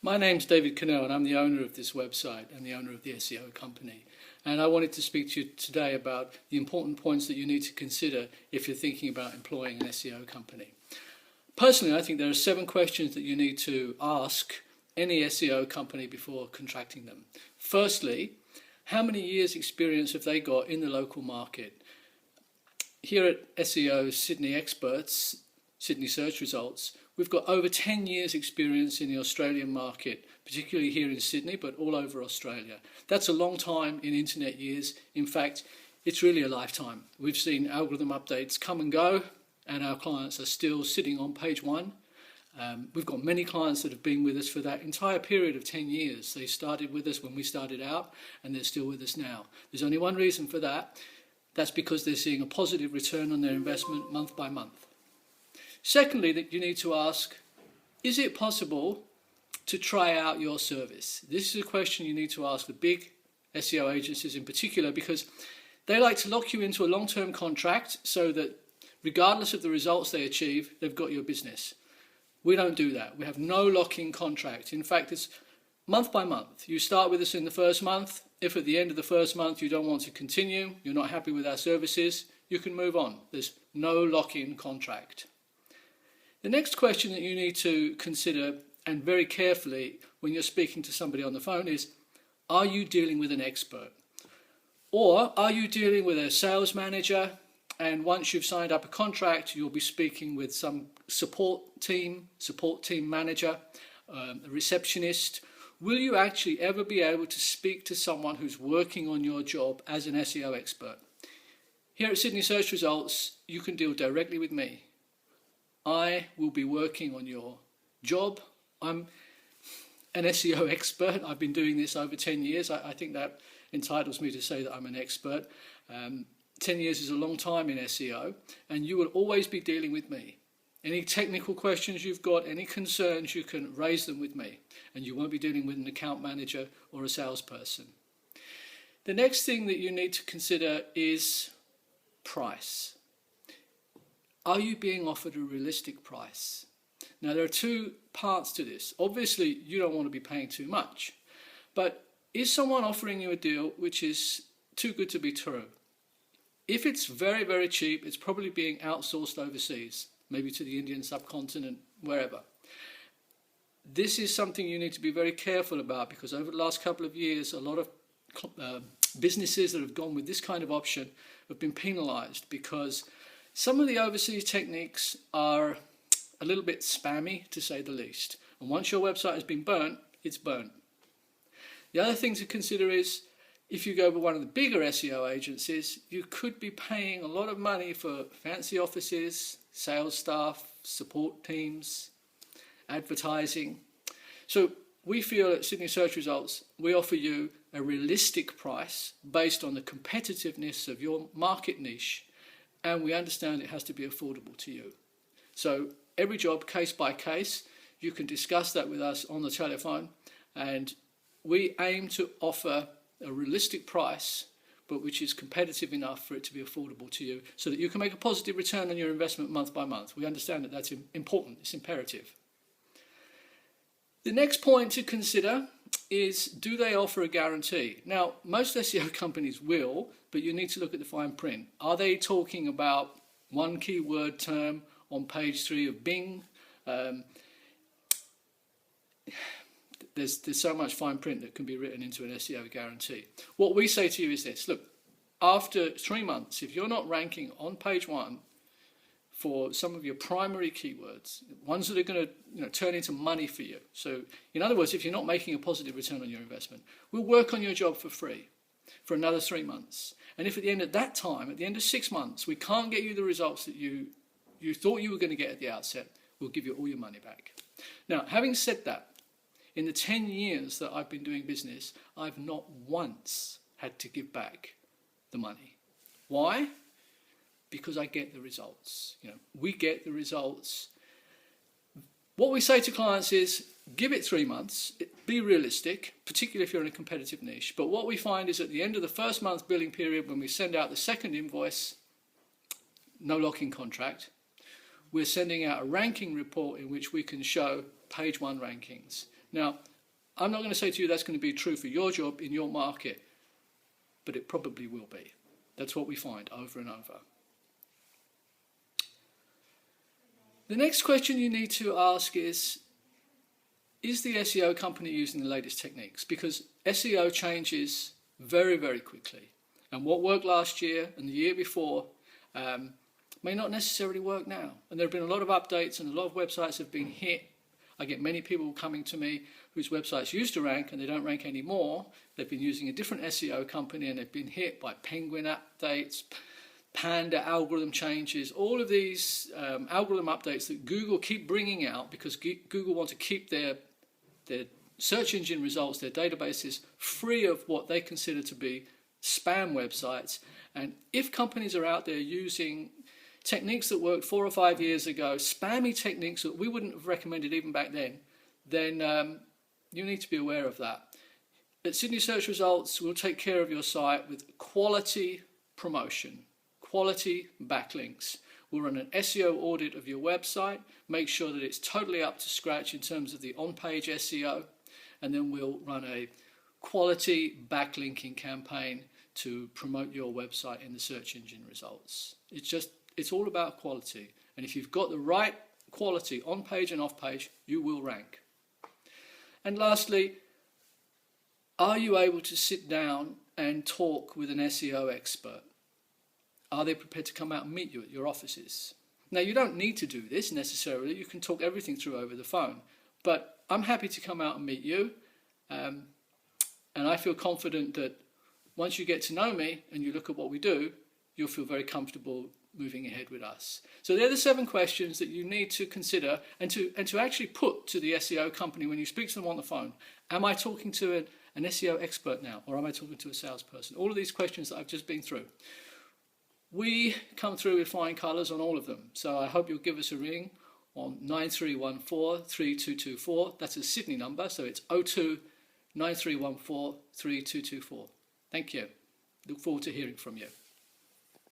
My name's David Cannell and I'm the owner of this website and the owner of the SEO company. And I wanted to speak to you today about the important points that you need to consider if you're thinking about employing an SEO company. Personally, I think there are 7 questions that you need to ask any SEO company before contracting them. Firstly, how many years experience have they got in the local market? Here at SEO Sydney Experts, Sydney Search Results, we've got over 10 years experience in the Australian market, particularly here in Sydney, but all over Australia. That's a long time in internet years. In fact, it's really a lifetime. We've seen algorithm updates come and go, and our clients are still sitting on page 1. We've got many clients that have been with us for that entire period of 10 years. They started with us when we started out, and they're still with us now. There's only one reason for that. That's because they're seeing a positive return on their investment month by month. Secondly, that you need to ask, is it possible to try out your service? This is a question you need to ask the big SEO agencies in particular, because they like to lock you into a long-term contract so that regardless of the results they achieve, they've got your business. We don't do that. We have no lock-in contract. In fact, it's month by month. You start with us in the first month. If at the end of the first month you don't want to continue, you're not happy with our services, you can move on. There's no lock-in contract. The next question that you need to consider, and very carefully when you're speaking to somebody on the phone, is, are you dealing with an expert? Or are you dealing with a sales manager, and once you've signed up a contract, you'll be speaking with some support team manager, a receptionist? Will you actually ever be able to speak to someone who's working on your job as an SEO expert? Here at Sydney Search Results, you can deal directly with me. I will be working on your job. I'm an SEO expert. I've been doing this over 10 years. I think that entitles me to say that I'm an expert. 10 years is a long time in SEO, and you will always be dealing with me. Any technical questions you've got, any concerns, you can raise them with me, and you won't be dealing with an account manager or a salesperson. The next thing that you need to consider is price. Are you being offered a realistic price? Now, there are 2 parts to this. Obviously, you don't want to be paying too much, but is someone offering you a deal which is too good to be true? If it's very, very cheap, it's probably being outsourced overseas, maybe to the Indian subcontinent, wherever. This is something you need to be very careful about, because over the last couple of years, a lot of businesses that have gone with this kind of option have been penalised, because some of the overseas techniques are a little bit spammy, to say the least. And once your website has been burnt, it's burnt. The other thing to consider is, if you go with one of the bigger SEO agencies, you could be paying a lot of money for fancy offices, sales staff, support teams, advertising. So we feel at Sydney Search Results, we offer you a realistic price based on the competitiveness of your market niche, and we understand it has to be affordable to you. So every job, case by case, you can discuss that with us on the telephone, and we aim to offer a realistic price, but which is competitive enough for it to be affordable to you, so that you can make a positive return on your investment month by month. We understand that that's important, it's imperative. The next point to consider is, do they offer a guarantee? Now, most SEO companies will, but you need to look at the fine print. Are they talking about one keyword term on page 3 of Bing? There's so much fine print that can be written into an SEO guarantee. What we say to you is this: look, after 3 months, if you're not ranking on page 1 for some of your primary keywords, ones that are going to turn into money for you. So in other words, if you're not making a positive return on your investment, we'll work on your job for free for another 3 months. And if at the end of that time, at the end of 6 months, we can't get you the results that you thought you were going to get at the outset, we'll give you all your money back. Now, having said that, in the 10 years that I've been doing business, I've not once had to give back the money. Why? Because I get the results. We get the results. What we say to clients is, give it 3 months, be realistic, particularly if you're in a competitive niche. But what we find is at the end of the first month billing period, when we send out the second invoice, no lock-in contract, we're sending out a ranking report in which we can show page 1 rankings. Now, I'm not going to say to you that's going to be true for your job in your market, but it probably will be. That's what we find over and over. The next question you need to ask is the SEO company using the latest techniques? Because SEO changes very, very quickly. And what worked last year and the year before may not necessarily work now. And there have been a lot of updates and a lot of websites have been hit. I get many people coming to me whose websites used to rank and they don't rank anymore. They've been using a different SEO company and they've been hit by Penguin updates, Panda algorithm changes, all of these algorithm updates that Google keep bringing out because Google want to keep their search engine results, their databases, free of what they consider to be spam websites. And if companies are out there using techniques that worked 4 or 5 years ago, spammy techniques that we wouldn't have recommended even back then you need to be aware of that. At Sydney Search Results, we'll take care of your site with quality promotion, quality backlinks. We'll run an SEO audit of your website, make sure that it's totally up to scratch in terms of the on-page SEO, and then we'll run a quality backlinking campaign to promote your website in the search engine results. It's all about quality. And if you've got the right quality on page and off page, you will rank. And lastly, are you able to sit down and talk with an SEO expert? Are they prepared to come out and meet you at your offices? Now, you don't need to do this necessarily. You can talk everything through over the phone. But I'm happy to come out and meet you. And I feel confident that once you get to know me and you look at what we do, you'll feel very comfortable moving ahead with us. So they're the 7 questions that you need to consider and to actually put to the SEO company when you speak to them on the phone. Am I talking to an SEO expert now, or am I talking to a salesperson? All of these questions that I've just been through. We come through with flying colours on all of them. So I hope you'll give us a ring on 9314 3224. That's a Sydney number, so it's 02 9314 3224. Thank you. Look forward to hearing from you.